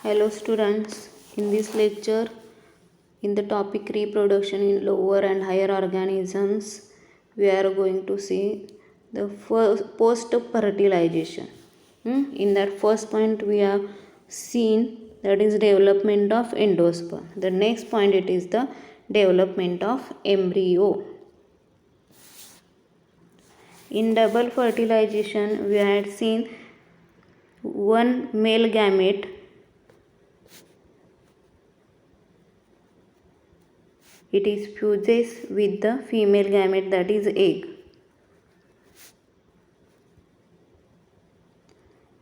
Hello students, in this lecture, in the topic reproduction in lower and higher organisms, we are going to see the post fertilization. In that first point we have seen that is development of endosperm. The next point it is the development of embryo. In double fertilization we had seen one male gamete it is fuses with the female gamete, that is egg,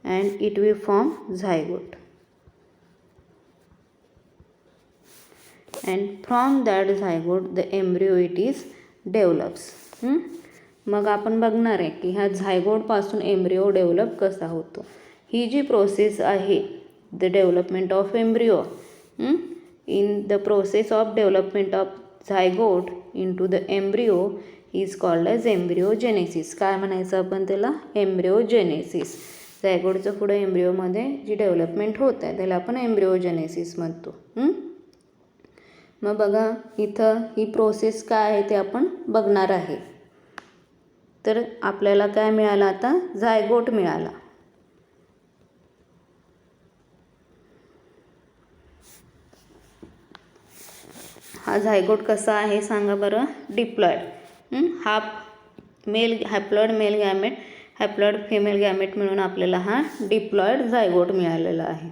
and it will form zygote, and from that zygote the embryo it is develops. मग आपण बघणार आहे की ह्या zygote पासून embryo develop कसा होतो. ही जी process आहे the development of embryo, in the process of development of zygote into the embryo is called as embryogenesis. काय म्हणायचं आपण त्याला? एम्ब्रियोजेनेसिस. झायगोटचं पुढे एम्ब्रियोमध्ये जी डेव्हलपमेंट होत आहे त्याला आपण एम्ब्रियोजेनेसिस म्हणतो. मग बघा इथं ही प्रोसेस काय आहे ते आपण बघणार आहे. तर आपल्याला काय मिळालं? आता झायगोट मिळाला. हा झायगोट कसा आहे सांगा बरं? Diploid. Half male haploid male gamete, haploid female gamete मिळून आपल्याला हा डिप्लॉइड झायगोट मिळालेला आहे.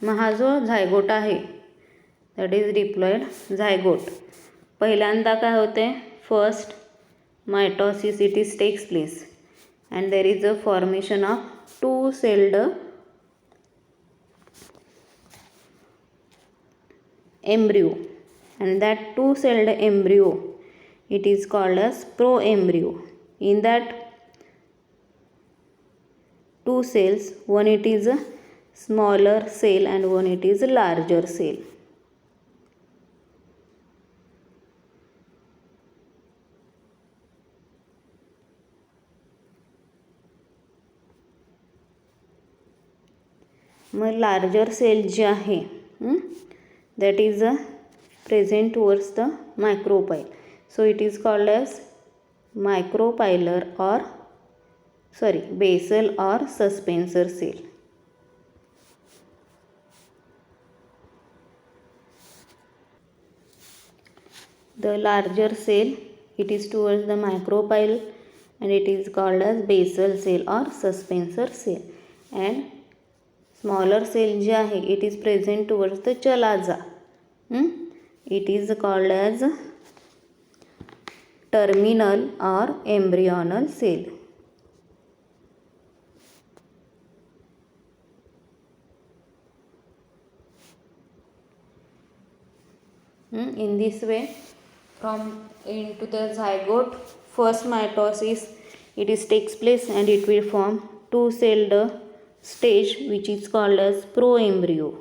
मग हा जो झायगोट आहे दॅट इज डिप्लॉइड झायगोट, पहिल्यांदा काय होते? First mitosis it is takes place and there is a formation of two-celled embryo, and that two-celled embryo it is called as proembryo. In that two cells, one it is a smaller cell and one it is a larger cell. मग larger sale जे आहे that is present towards the micropyle, so it is called as micropylar or basal or suspensor cell. The larger cell it is towards the micropyle and it is called as basal cell or suspensor cell, and smaller cell जे आहे it is present towards the chalaza. It is called as terminal or embryonal cell. In this way, from into the zygote, first mitosis it is takes place and it will form two-celled stage which is called as proembryo.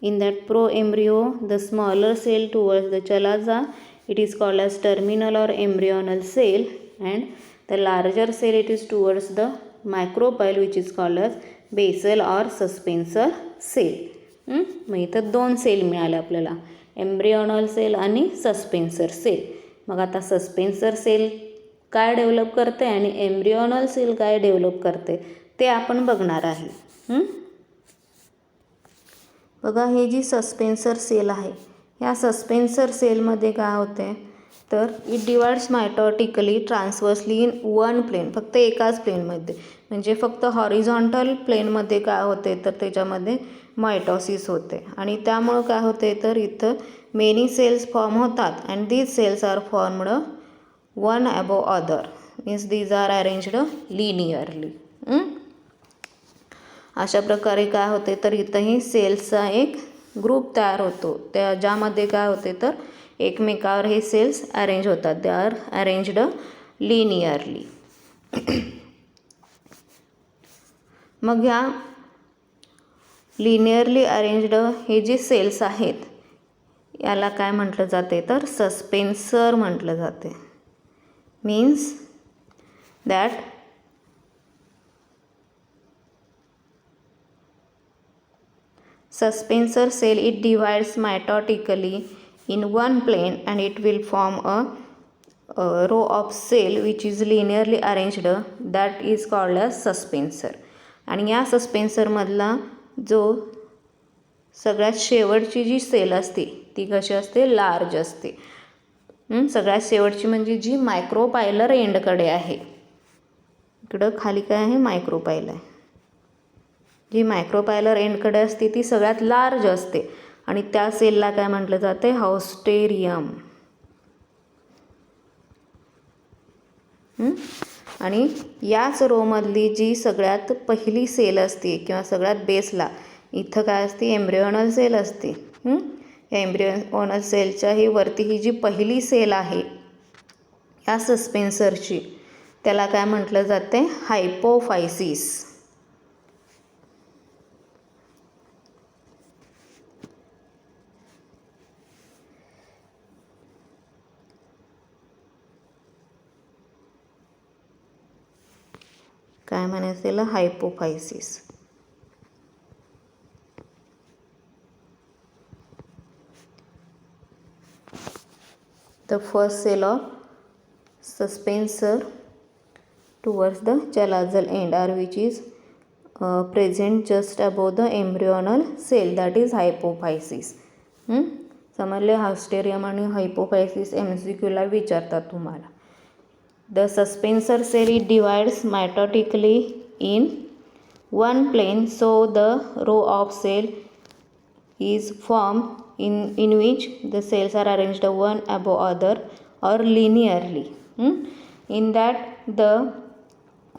In that proembryo, the smaller cell towards the chalaza it is called as terminal or embryonal cell, and the larger cell it is towards the micropyle which is called as basal or suspensor cell. मग इथं दोन sale मिळाले आपल्याला, embryonal sale आणि suspensor sale. मग आता suspensor sale काय develop करते आणि एम्ब्रियोनल सेल काय डेव्हलप करते ते आपण बघणार आहे. बघा हे जी सस्पेन्सर सेल आहे या सस्पेन्सर सेलमध्ये काय होते तर it divides mitotically transversely in one plane, फक्त एकाच प्लेनमध्ये, म्हणजे फक्त हॉरिझॉन्टल प्लेनमध्ये काय होते तर त्याच्यामध्ये मायटॉसिस होते, आणि त्यामुळं काय होते तर इथं मेनी सेल्स फॉर्म होतात and these cells are formed one above other, means these are arranged linearly. अशा प्रकारे काय होते तर इथंही सेल्सचा एक ग्रुप तयार होतो, त्या ज्यामध्ये काय होते तर एकमेकावर हे सेल्स अरेंज होतात, दे आर अरेंज्ड लिनियरली. मग ह्या लिनियरली अरेंज्ड हे जे सेल्स आहेत याला काय म्हटलं जाते तर सस्पेन्सर म्हटलं जाते. Means that suspensor cell, it divides mitotically in one plane and it will form a row of cell which is linearly arranged, that is called as suspensor. आणि या सस्पेन्सरमधला जो सगळ्यात शेवटची जी सेल असते ती कशी असते, लार्ज असते. सगळ्यात शेवटची म्हणजे जी मायक्रोपायलर एंडकडे आहे. इकडं खाली काय आहे, मायक्रोपायलर. जी मायक्रोपायलर एंडकडे असते ती सगळ्यात लार्ज असते आणि त्या सेलला काय म्हटलं जाते, हाउस्टेरियम. आणि याच रोमधली जी सगळ्यात पहिली सेल असते किंवा सगळ्यात बेसला इथं काय असते, एम्ब्रिओनल सेल असते. या एम्ब्रिओनल सेलच्या ही वरती ही जी पहिली सेल आहे या सस्पेन्सरची, त्याला काय म्हटलं जाते, हायपोफायसिस. काय म्हणायचं त्याला, hypophysis. The first cell of suspensor towards the chalazal end or which is present just above the embryonal cell, that is hypophysis. समजले, हाउस्टेरियम आणि हायपोफायसिस MCQला विचारतात तुम्हाला. The suspensor cell, it divides mitotically in one plane, so the row of cell is formed in which the cells are arranged one above other or linearly. In that the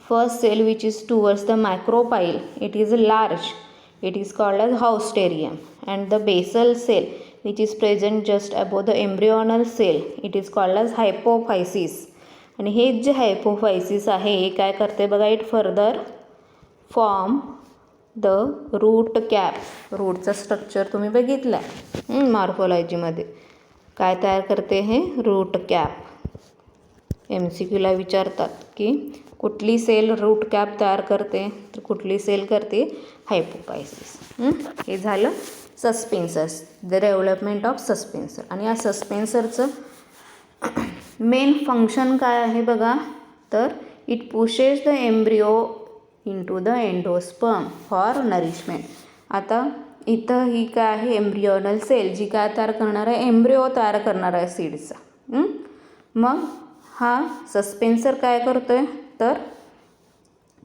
first cell which is towards the macropyle, it is large, it is called as hausterium, and the basal cell which is present just above the embryonal cell, it is called as hypophysis. आणि हे जे हायपोफायसिस आहे हे काय करते बघा, it further form the root cap. रूटचं structure तुम्ही बघितलं आहे मॉर्फोलॉजीमध्ये. काय तयार करते हे, रूट कॅप. MCQला विचारतात की कुठली सेल रूट कॅप तयार करते, तर कुठली सेल करते, हायपोफायसिस. हे झालं सस्पेन्सर्स, द डेव्हलपमेंट ऑफ सस्पेन्सर. आणि या सस्पेन्सरचं मेन फंक्शन काय आहे बघा, तर it pushes the embryo into the endosperm for nourishment. आता इथं ही काय आहे, एम्ब्रिओनल सेल, जी काय तयार करणार आहे, एम्ब्रिओ तयार करणार आहे सीडचा. मग हा सस्पेन्सर काय करतो आहे, तर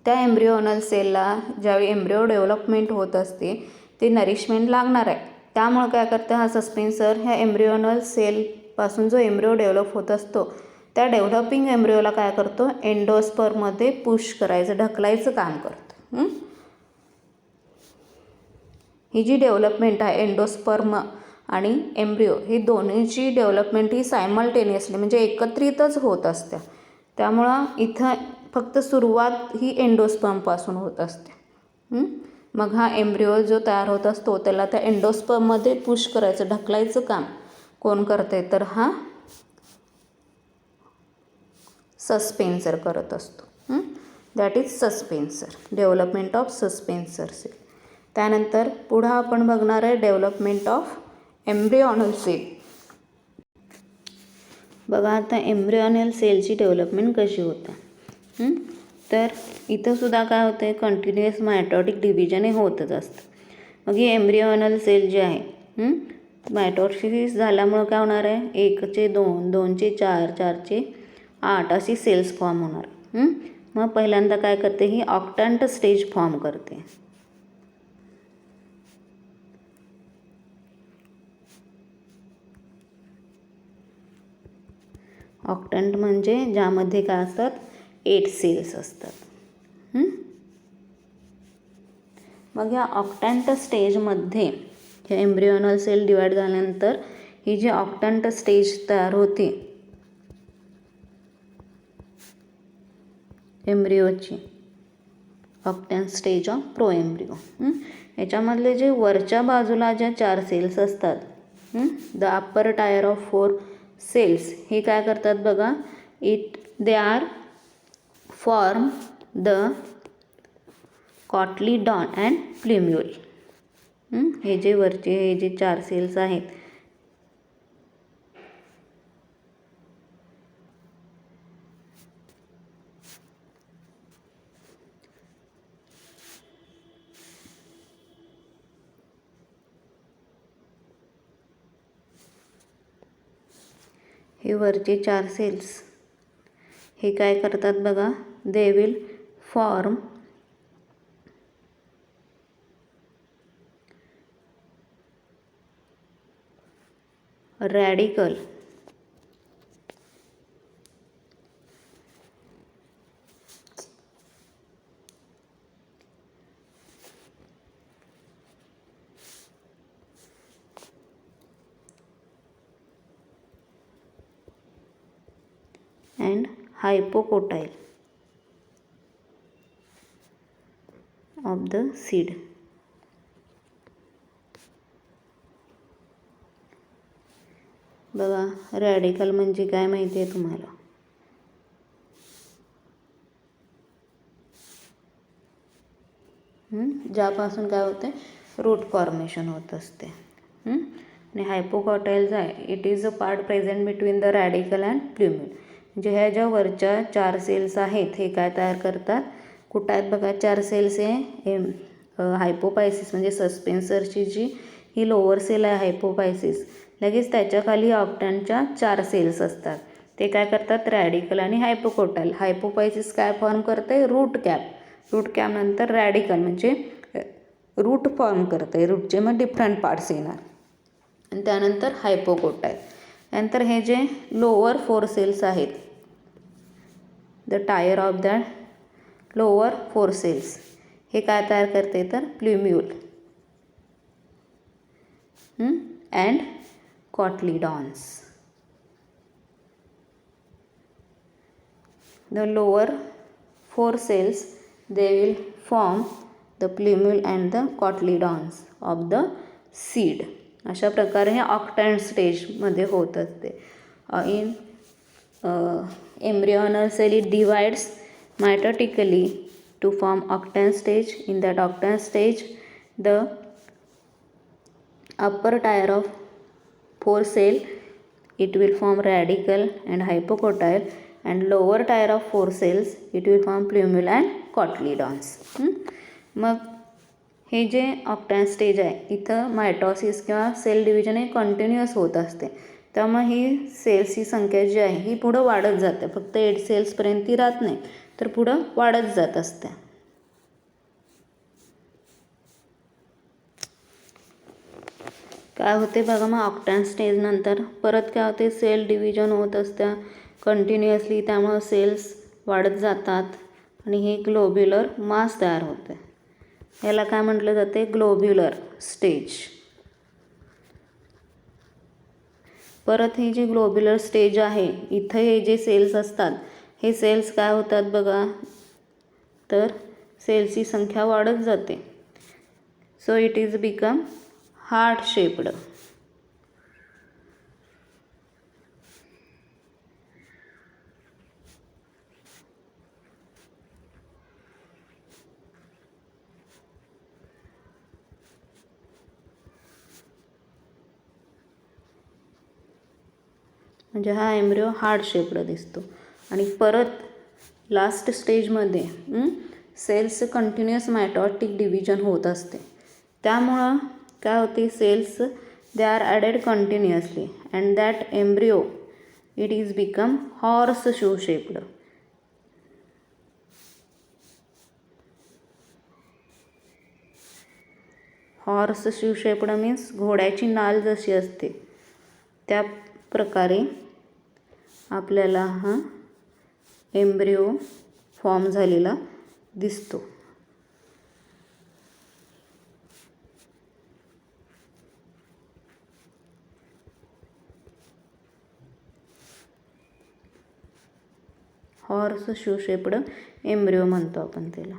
त्या एम्ब्रिओनल सेलला ज्यावेळी एम्ब्रिओ डेव्हलपमेंट होत असते ते नरिशमेंट लागणार आहे. त्यामुळे काय करतं हा सस्पेन्सर, ह्या एम्ब्रिओनल सेलपासून जो एम्ब्रिओ डेव्हलप होत असतो त्या डेव्हलपिंग एम्ब्रिओला काय करतो, एंडोस्पर्ममध्ये पुश करायचं, ढकलायचं काम करतो. ही जी डेव्हलपमेंट आहे एंडोस्पर्म आणि एम्ब्रिओ, ही दोन्हीची डेव्हलपमेंट ही सायमल्टेनियसली म्हणजे एकत्रितच होत असते. त्यामुळं इथं फक्त सुरुवात ही एंडोस्पर्मपासून होत असते. मग हा एम्ब्रिओ जो तयार होत असतो त्याला त्या एंडोस्पर्ममध्ये पुश करायचं, ढकलायचं काम कोण करते, तर हा सस्पेन्सर करत असतो. That is suspensor, development of suspensor cell. त्यानंतर पुढं आपण बघणार आहे डेव्हलपमेंट ऑफ एम्ब्रिओनल सेल. बघा आता एम्ब्रिओनल सेलची डेव्हलपमेंट कशी होते, तर इथं सुद्धा काय होतं, कंटिन्युअस मायटॉटिक डिव्हिजन हे होतच असतं. मग ही एम्ब्रिओनल सेल जी आहे, मायटॉसिस झाल्यामुळं काय होणार आहे, 1चे 2, 2चे 4, 4चे 8 अशी सेल्स फॉर्म होणार. मग पहिल्यांदा काय करते, ही ऑक्टंट स्टेज फॉर्म करते. ऑक्टंट म्हणजे ज्यामध्ये काय असतात, 8 सेल्स असतात. मग या ऑक्टंट स्टेजमध्ये ह्या एम्ब्रिओनल सेल डिवाइड झाल्यानंतर ही जी ऑक्टंट स्टेज तयार होते एम्ब्रिओची, ऑक्टंट स्टेज ऑफ प्रोएम्ब्रिओ, याच्यामधले जे वरच्या बाजूला ज्या 4 सेल्स असतात, the upper tier of 4 cells, हे काय करतात बघा, they are form the cotyledon and plumule. हे जे वरचे हे जे 4 सेल्स आहेत हे वरचे 4 सेल्स हे काय करतात बघा, they will form radical and hypocotyl of the seed. बघा रॅडिकल म्हणजे काय माहिती आहे तुम्हाला? ज्यापासून काय होते, रूट फॉर्मेशन होत असते. आणि हायपोकॉटाइल आहे, it is a part present between the radicle and plumule. म्हणजे ह्या ज्या वरच्या 4 सेल्स आहेत हे काय तयार करतात, कुठं आहेत बघा 4 सेल्स हे हायपोपायसिस म्हणजे सस्पेन्सरची जी ही लोअर सेल आहे हायपोपायसिस, लगेच त्याच्या खाली ऑक्टॅनच्या 4 सेल्स असतात. ते काय करतात, रॅडिकल आणि हायपोकॉटाइल. हायपोपायसिस काय फॉर्म करते, रूट कॅप. रूट कॅप नंतर रॅडिकल म्हणजे रूट फॉर्म करते, रूटचे मग डिफरंट पार्ट्स येणार. आणि त्यानंतर हायपोकॉटाइल. नंतर हे जे लोअर 4 सेल्स आहेत, the tier of the lower 4 cells हे काय तयार करते तर plumule and cotyledons. The lower 4 cells they will form the plumule and the cotyledons of the seed. अशा प्रकारे हे ऑक्टॅन स्टेजमध्ये होत असते. In embryonal cell it divides mitotically to form octane stage. In that octane stage the upper tier of 4 cell it will form radical and hypocotyl, and lower tier of 4 cells it will form plumule and cotyledons. मग हे जे ऑक्टॅन stage आहे इथं mitosis किंवा sale division हे continuous होत असते. त्यामुळे ही सेल्सची संख्या जी आहे ही पुढं वाढत जाते, फक्त 8 सेल्सपर्यंत ती राहत नाही, तर पुढं वाढत जात असते. काय होते बघा, मग ऑक्टॅन स्टेज नंतर परत काय होते, सेल डिव्हिजन होत असत्या कंटिन्युअसली, त्यामुळं सेल्स वाढत जातात आणि हे ग्लोब्युलर मास तयार होते. याला काय म्हटलं जाते, ग्लोब्युलर स्टेज. परत ही जी ग्लोब्युलर स्टेज आहे इथं हे जे सेल्स असतात हे सेल्स काय होतात बघा, तर सेल्सची संख्या वाढत जाते. So it is become heart shaped. म्हणजे हा एम्ब्रिओ हार्ट शेप्ड दिसतो. आणि परत लास्ट स्टेजमध्ये सेल्स कंटिन्युअस मायटॉटिक डिव्हिजन होत असते. त्यामुळं काय होते, cells they are added continuously and that embryo it is become horse shoe shaped. Horse shoe shaped means घोड्याची नाल जशी असते त्या प्रकारे आपल्याला हा एम्ब्रिओ फॉर्म झालेला दिसतो. हॉर्स शू शेप्ड एम्ब्रिओ म्हणतो आपण त्याला.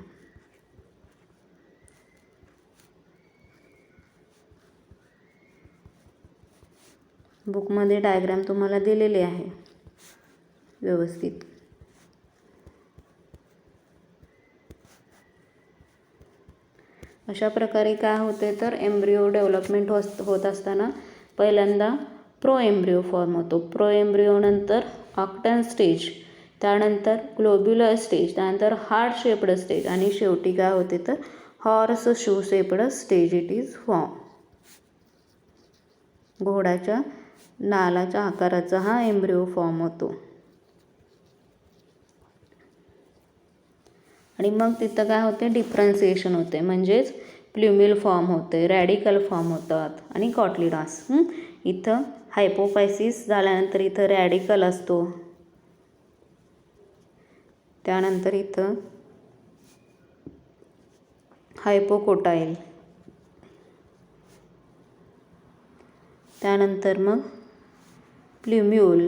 बुकमध्ये डायग्राम तुम्हाला दिलेले आहे व्यवस्थित. अशा प्रकारे काय होते तर एम्ब्रिओ डेव्हलपमेंट होत असताना पहिल्यांदा प्रो एम्ब्रिओ फॉर्म होतो. प्रो एम्ब्रिओनंतर ऑक्टॅन स्टेज, त्यानंतर ग्लोब्युलर स्टेज, त्यानंतर हार्ट शेप्ड स्टेज आणि शेवटी काय होते तर horse shoe shaped stage it is form. घोड्याच्या नालाच्या आकाराचा हा एम्ब्रिओ फॉर्म होतो. आणि मग तिथं काय होते डिफरन्सिएशन होते, म्हणजेच प्ल्युमिल फॉर्म होते, रॅडिकल फॉर्म होतात आणि कॉटलिडॉन्स. इथं हायपोफायसिस झाल्यानंतर इथं रॅडिकल असतो, त्यानंतर इथं हायपोकोटाईल, त्यानंतर मग प्ल्युम्यूल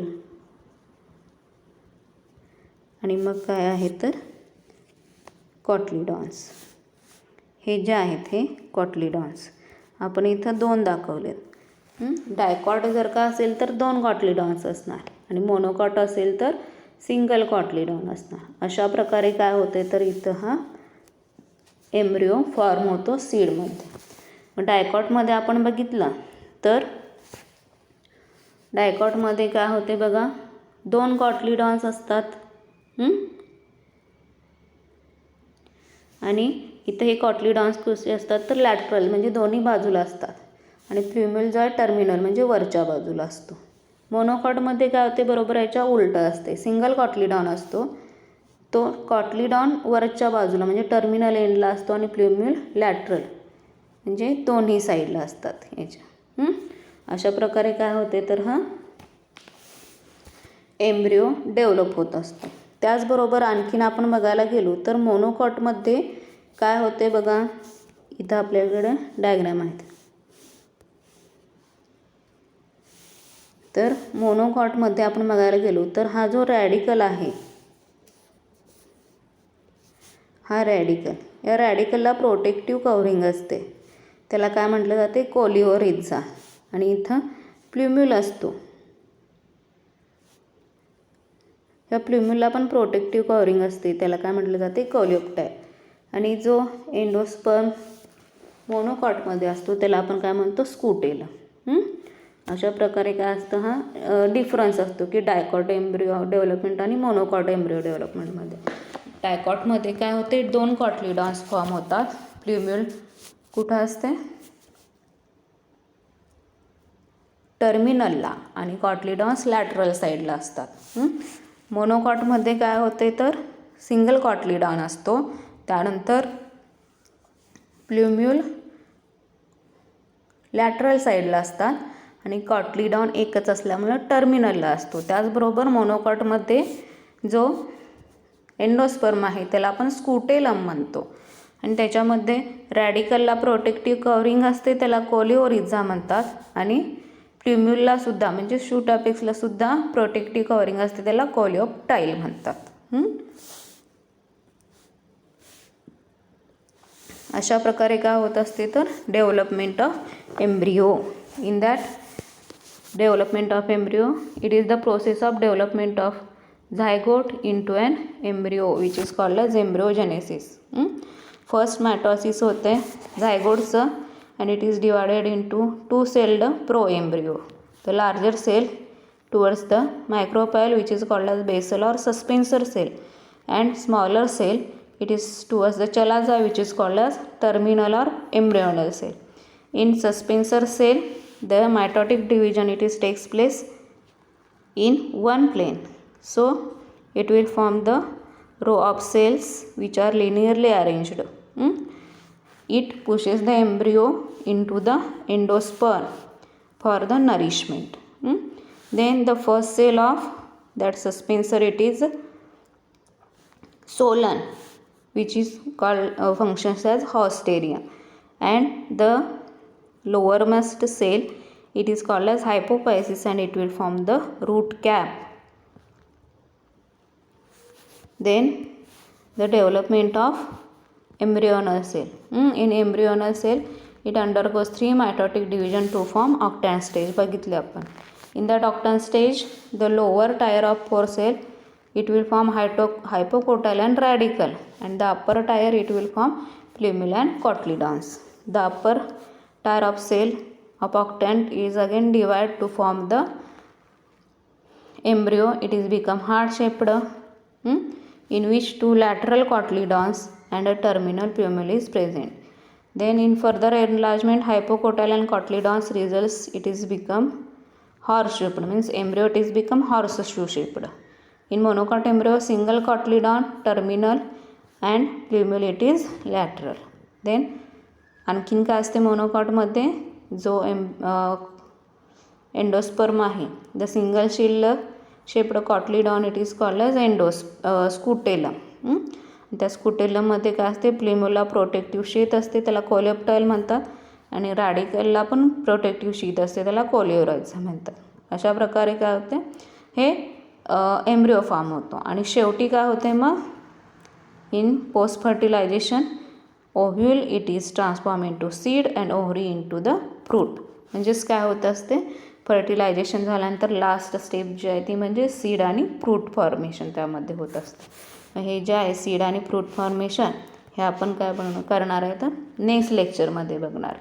आणि मग काय आहे तर कॉटलिडॉन्स. हे जे आहेत हे कॉटलिडॉन्स. आपण इथं 2 दाखवलेत. डायकॉट जर का असेल तर 2 कॉटलिडॉन्स असणार आणि मोनोकॉट असेल तर सिंगल कॉटलिडॉन असणार. अशा प्रकारे काय होते तर इथं हा एम्ब्रिओ फॉर्म होतो सीडमध्ये. मग डायकॉटमध्ये आपण बघितलं तर डायकॉटमध्ये काय होते बघा, 2 कॉटलिडॉन्स असतात आणि इथं हे कॉटलिडॉन्स कसे असतात तर लॅटरल म्हणजे दोन्ही बाजूला असतात आणि प्ल्युम्यूल जो आहे टर्मिनल म्हणजे वरच्या बाजूला असतो. मोनोकॉटमध्ये काय होते बरोबर याच्या उलटं असते. सिंगल कॉटलिडॉन असतो, तो कॉटलिडॉन वरच्या बाजूला म्हणजे टर्मिनल एंडला असतो आणि प्ल्युम्यूल लॅटरल म्हणजे दोन्ही साईडला असतात याच्या. अशा प्रकारे काय होते तर हा एम्ब्रिओ डेव्हलप होत असतो. त्याचबरोबर आणखीन आपण बघायला गेलो तर मोनोकॉटमध्ये काय होते बघा, इथं आपल्याकडे डायग्राम आहेत. तर मोनोकॉटमध्ये आपण बघायला गेलो तर हा जो रॅडिकल आहे, हा रॅडिकल, या रॅडिकलला प्रोटेक्टिव्ह कव्हरिंग असते, त्याला काय म्हटलं जाते कोलिओरिझा. आणि इथं प्ल्युम्यूल असतो, या प्ल्युम्यूलला पण प्रोटेक्टिव्ह कव्हरिंग असते, त्याला काय म्हटलं जाते कोलिओप्टाईल. आणि जो एंडोस्पर्म मोनोकॉटमध्ये असतो त्याला आपण काय म्हणतो स्कुटेलम. अशा प्रकारे काय असतं हा डिफरन्स असतो की डायकॉट एम्ब्रिओ डेव्हलपमेंट आणि मोनोकॉट एम्ब्रिओ डेव्हलपमेंटमध्ये. डायकॉटमध्ये काय होते 2 कॉटलिडॉन्स फॉर्म होतात. प्ल्युम्यूल कुठं असते टर्मिनलला आणि कॉटलिडॉन्स लॅटरल साईडला असतात. मोनोकॉटमध्ये काय होते तर सिंगल कॉटलिडॉन असतो, त्यानंतर प्ल्युम्यूल लॅटरल साईडला असतात आणि कॉटलिडॉन एकच असल्यामुळं टर्मिनलला असतो. त्याचबरोबर मोनोकॉटमध्ये जो एंडोस्पर्म आहे त्याला आपण स्कुटेलम म्हणतो आणि त्याच्यामध्ये रॅडिकलला प्रोटेक्टिव्ह कव्हरिंग असते, त्याला कोलिओरिझा म्हणतात. आणि प्ल्युम्यूलला सुद्धा म्हणजे शूट अपेक्सला सुद्धा प्रोटेक्टिव्ह कव्हरिंग असते, त्याला कोलिओप्टाईल म्हणतात. अशा प्रकारे काय होत असते तर development of embryo. In that development of embryo it is the process of development of zygote into an embryo which is called as embryogenesis. First mitosis होते झायगोटचं and it is divided into 2-celled proembryo. The larger cell towards the micropyle which is called as basal or suspensor cell, and smaller cell it is towards the chalaza which is called as terminal or embryonal cell. In suspensor cell the mitotic division it is takes place in one plane, so it will form the row of cells which are linearly arranged. It pushes the embryo into the endosperm for the nourishment. Then the first cell of that suspensor it is Solon which is called functions as hosterium, and the lowermost cell it is called as hypophysis and it will form the root cap. Then the development of embryonal cell. In embryonal cell it undergoes 3 mitotic division to form octant stage. बघितले आपण. In that octant stage the lower tier of 4 cell it will form hypocotyle and radical, and the upper tier it will form plumule and cotyledons. The upper tier of cell of octant is again divided to form the embryo. It is become heart shaped, in which two lateral cotyledons and a terminal plumule is present. Then in further enlargement, hypocotyl and cotyledons results, it is become horse shaped, means embryo it is become horseshoe shaped. In monocot embryo, single cotyledon, terminal and plumule it is lateral. Then आणखीन काय असते मोनोकॉटमध्ये, जो endosperm आहे, the single shield shaped cotyledon it is called as scutellum. त्या स्कुटेलममध्ये काय असते, प्लिम्युला protective sheath असते, त्याला कोलेप्टाईल म्हणतात, आणि रॅडिकलला पण प्रोटेक्टिव्ह शीथ असते, त्याला कोलिओराइड्स म्हणतात. अशा प्रकारे काय होते, हे एम्ब्रिओ फॉर्म होतो. आणि शेवटी काय होते मग, in post fertilization ovule it is transform into seed and ovary into the fruit. म्हणजेच काय होत असते, फर्टिलायझेशन झाल्यानंतर लास्ट स्टेप जी आहे ती म्हणजे सीड आणि फ्रूट फॉर्मेशन त्यामध्ये होत असतं. हे जे आहे सीड आणि फ्रूट फॉर्मेशन हे आपण काय करणार आहे तर नेक्स्ट लेक्चरमध्ये बघणार.